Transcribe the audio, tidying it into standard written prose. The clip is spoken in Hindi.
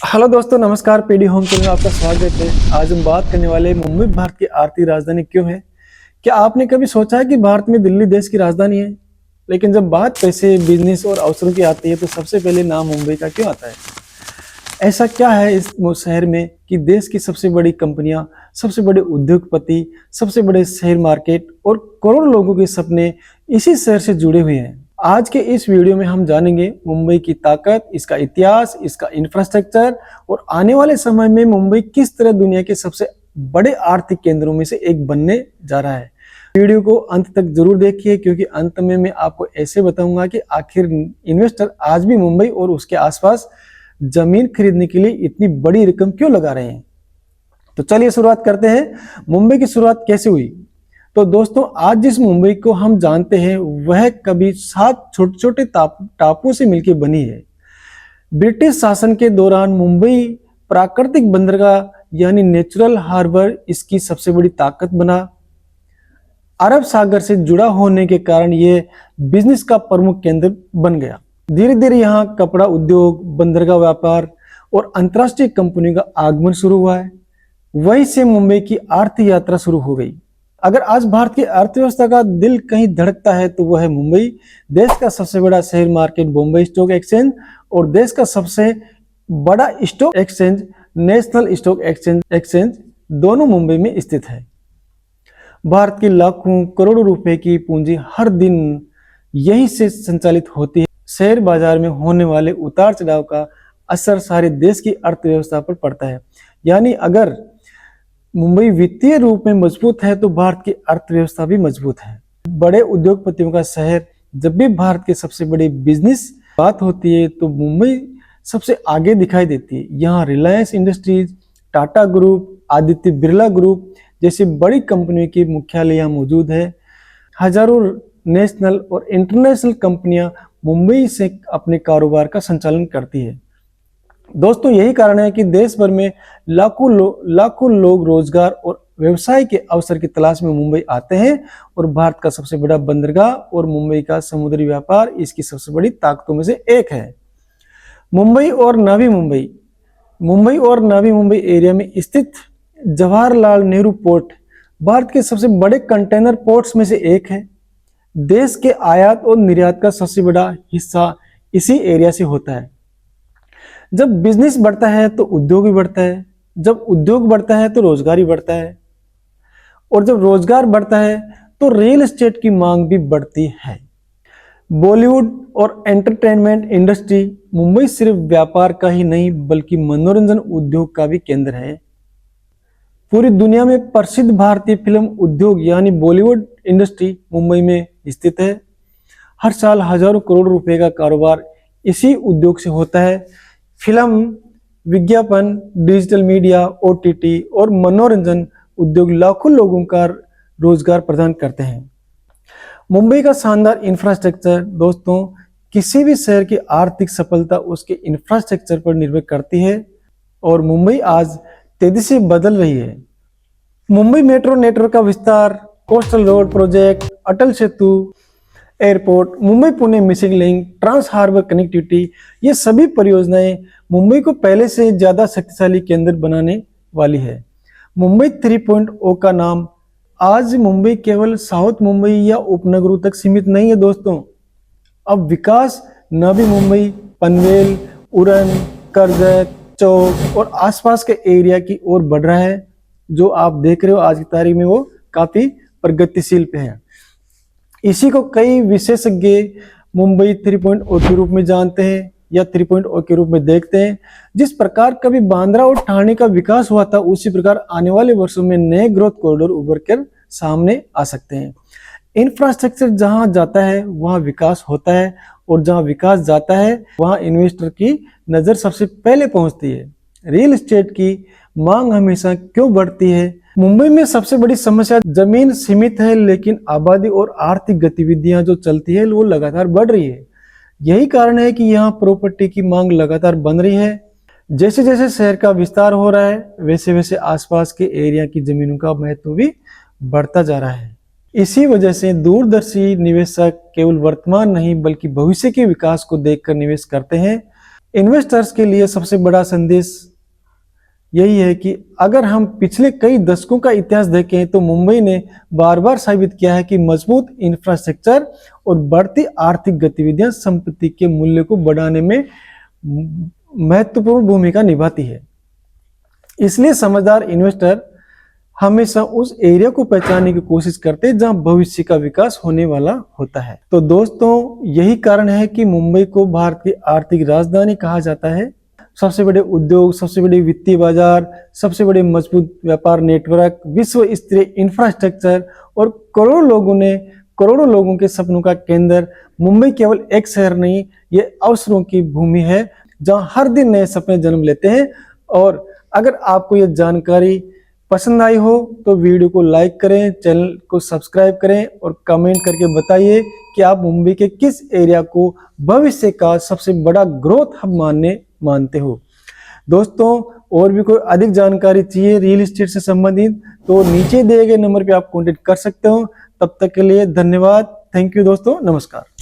हेलो दोस्तों, नमस्कार। पीडी होम चैनल में आपका स्वागत है। आज हम बात करने वाले हैं मुंबई भारत की आर्थिक राजधानी क्यों है। क्या आपने कभी सोचा है कि भारत में दिल्ली देश की राजधानी है, लेकिन जब बात पैसे, बिजनेस और अवसरों की आती है तो सबसे पहले नाम मुंबई का क्यों आता है। ऐसा क्या है इस शहर में कि देश की सबसे बड़ी कंपनियां, सबसे बड़े उद्योगपति, सबसे बड़े शेयर मार्केट और करोड़ों लोगों के सपने इसी शहर से जुड़े हुए हैं। आज के इस वीडियो में हम जानेंगे मुंबई की ताकत, इसका इतिहास, इसका इंफ्रास्ट्रक्चर और आने वाले समय में मुंबई किस तरह दुनिया के सबसे बड़े आर्थिक केंद्रों में से एक बनने जा रहा है। वीडियो को अंत तक जरूर देखिए, क्योंकि अंत में मैं आपको ऐसे बताऊंगा कि आखिर इन्वेस्टर आज भी मुंबई और उसके आसपास जमीन खरीदने के लिए इतनी बड़ी रकम क्यों लगा रहे हैं। तो चलिए शुरुआत करते हैं। मुंबई की शुरुआत कैसे हुई। तो दोस्तों, आज जिस मुंबई को हम जानते हैं वह कभी 7 छोटे छोटे टापुओं से मिलकर बनी है। ब्रिटिश शासन के दौरान मुंबई प्राकृतिक बंदरगाह यानी नेचुरल हार्बर इसकी सबसे बड़ी ताकत बना। अरब सागर से जुड़ा होने के कारण यह बिजनेस का प्रमुख केंद्र बन गया। धीरे धीरे यहाँ कपड़ा उद्योग, बंदरगाह व्यापार और अंतर्राष्ट्रीय कंपनियों का आगमन शुरू हुआ है। वहीं से मुंबई की आर्थिक यात्रा शुरू हो गई। अगर आज भारत की अर्थव्यवस्था का दिल कहीं धड़कता है तो वह है मुंबई। देश का सबसे बड़ा share market Bombay stock exchange और देश का सबसे बड़ा stock exchange national stock exchange दोनों मुंबई में स्थित है। भारत की लाखों करोड़ों रुपए की पूंजी हर दिन यहीं से संचालित होती है। शेयर बाजार में होने वाले उतार चढ़ाव का असर सारे देश की अर्थव्यवस्था पर पड़ता है। यानी अगर मुंबई वित्तीय रूप में मजबूत है तो भारत की अर्थव्यवस्था भी मजबूत है। बड़े उद्योगपतियों का शहर, जब भी भारत के सबसे बड़े बिजनेस बात होती है तो मुंबई सबसे आगे दिखाई देती है। यहाँ Reliance industries, Tata group, Aditya Birla group जैसी बड़ी कंपनियों की मुख्यालय यहाँ मौजूद है। हजारों नेशनल और इंटरनेशनल कंपनियां मुंबई से अपने कारोबार का संचालन करती है। दोस्तों, यही कारण है कि देश भर में लाखों लोग रोजगार और व्यवसाय के अवसर की तलाश में मुंबई आते हैं और भारत का सबसे बड़ा बंदरगाह और मुंबई का समुद्री व्यापार इसकी सबसे बड़ी ताकतों में से एक है। मुंबई और नवी मुंबई एरिया में स्थित जवाहरलाल नेहरू पोर्ट भारत के सबसे बड़े कंटेनर पोर्ट्स में से एक है। देश के आयात और निर्यात का सबसे बड़ा हिस्सा इसी एरिया से होता है। जब बिजनेस बढ़ता है तो उद्योग भी बढ़ता है, जब उद्योग बढ़ता है तो रोजगार ही बढ़ता है, और जब रोजगार बढ़ता है तो रियल एस्टेट की मांग भी बढ़ती है। बॉलीवुड और एंटरटेनमेंट इंडस्ट्री मुंबई सिर्फ व्यापार का ही नहीं बल्कि मनोरंजन उद्योग का भी केंद्र है। पूरी दुनिया में प्रसिद्ध भारतीय फिल्म उद्योग यानी बॉलीवुड इंडस्ट्री मुंबई में स्थित है। हर साल हजारों करोड़ रुपए का कारोबार इसी उद्योग से होता है। फिल्म, विज्ञापन, डिजिटल मीडिया, ओटीटी और मनोरंजन उद्योग लाखों लोगों का रोजगार प्रदान करते हैं। मुंबई का शानदार इंफ्रास्ट्रक्चर, दोस्तों, किसी भी शहर की आर्थिक सफलता उसके इंफ्रास्ट्रक्चर पर निर्भर करती है और मुंबई आज तेजी से बदल रही है। मुंबई मेट्रो नेटवर्क का विस्तार, coastal road project, Atal Setu, airport, Mumbai Pune missing link, trans harbour connectivity, ये सभी परियोजनाएं मुंबई को पहले से ज्यादा शक्तिशाली केंद्र बनाने वाली है। मुंबई 3.0 का नाम आज मुंबई केवल साउथ मुंबई या उपनगरों तक सीमित नहीं है दोस्तों। अब विकास नवी मुंबई, पनवेल, उरण, कर्जत, चौक और आसपास के एरिया की ओर बढ़ रहा है। जो आप देख रहे हो आज की तारीख में वो काफी प्रगतिशील पे है। इसी को कई विशेषज्ञ मुंबई 3.0 के रूप में जानते हैं या 3.0 के रूप में देखते हैं। जिस प्रकार कभी बांद्रा और ठाणे का विकास हुआ था, उसी प्रकार आने वाले वर्षों में नए ग्रोथ कॉरिडोर उभर कर सामने आ सकते हैं। इंफ्रास्ट्रक्चर जहां जाता है वहां विकास होता है और जहां विकास जाता है वहां इन्वेस्टर की नजर सबसे पहले पहुंचती है। रियल एस्टेट की मांग हमेशा क्यों बढ़ती है। मुंबई में सबसे बड़ी समस्या जमीन सीमित है, लेकिन आबादी और आर्थिक गतिविधियां जो चलती है वो लगातार बढ़ रही है। यही कारण है कि यहाँ प्रॉपर्टी की मांग लगातार बन रही है। जैसे जैसे शहर का विस्तार हो रहा है वैसे वैसे आसपास के एरिया की जमीनों का महत्व भी बढ़ता जा रहा है। इसी वजह से दूरदर्शी निवेशक केवल वर्तमान नहीं बल्कि भविष्य के विकास को देखकर निवेश करते हैं। इन्वेस्टर्स के लिए सबसे बड़ा संदेश यही है कि अगर हम पिछले कई दशकों का इतिहास देखें तो मुंबई ने बार बार साबित किया है कि मजबूत इंफ्रास्ट्रक्चर और बढ़ती आर्थिक गतिविधियां संपत्ति के मूल्य को बढ़ाने में महत्वपूर्ण भूमिका निभाती है। इसलिए समझदार इन्वेस्टर हमेशा उस एरिया को पहचानने की कोशिश करते हैं जहां भविष्य का विकास होने वाला होता है। तो दोस्तों, यही कारण है कि मुंबई को भारत की आर्थिक राजधानी कहा जाता है। सबसे बड़े उद्योग, सबसे बड़े वित्तीय बाजार, सबसे बड़े मजबूत व्यापार नेटवर्क, विश्व स्तरीय इंफ्रास्ट्रक्चर और करोड़ों लोगों के सपनों का केंद्र। मुंबई केवल एक शहर नहीं, ये अवसरों की भूमि है जहां हर दिन नए सपने जन्म लेते हैं। और अगर आपको ये जानकारी पसंद आई हो तो वीडियो को लाइक करें, चैनल को सब्सक्राइब करें और कमेंट करके बताइए कि आप मुंबई के किस एरिया को भविष्य का सबसे बड़ा ग्रोथ हब मानते हो। दोस्तों, और भी कोई अधिक जानकारी चाहिए रियल एस्टेट से संबंधित तो नीचे दिए गए नंबर पे आप कांटेक्ट कर सकते हो। तब तक के लिए धन्यवाद। थैंक यू दोस्तों, नमस्कार।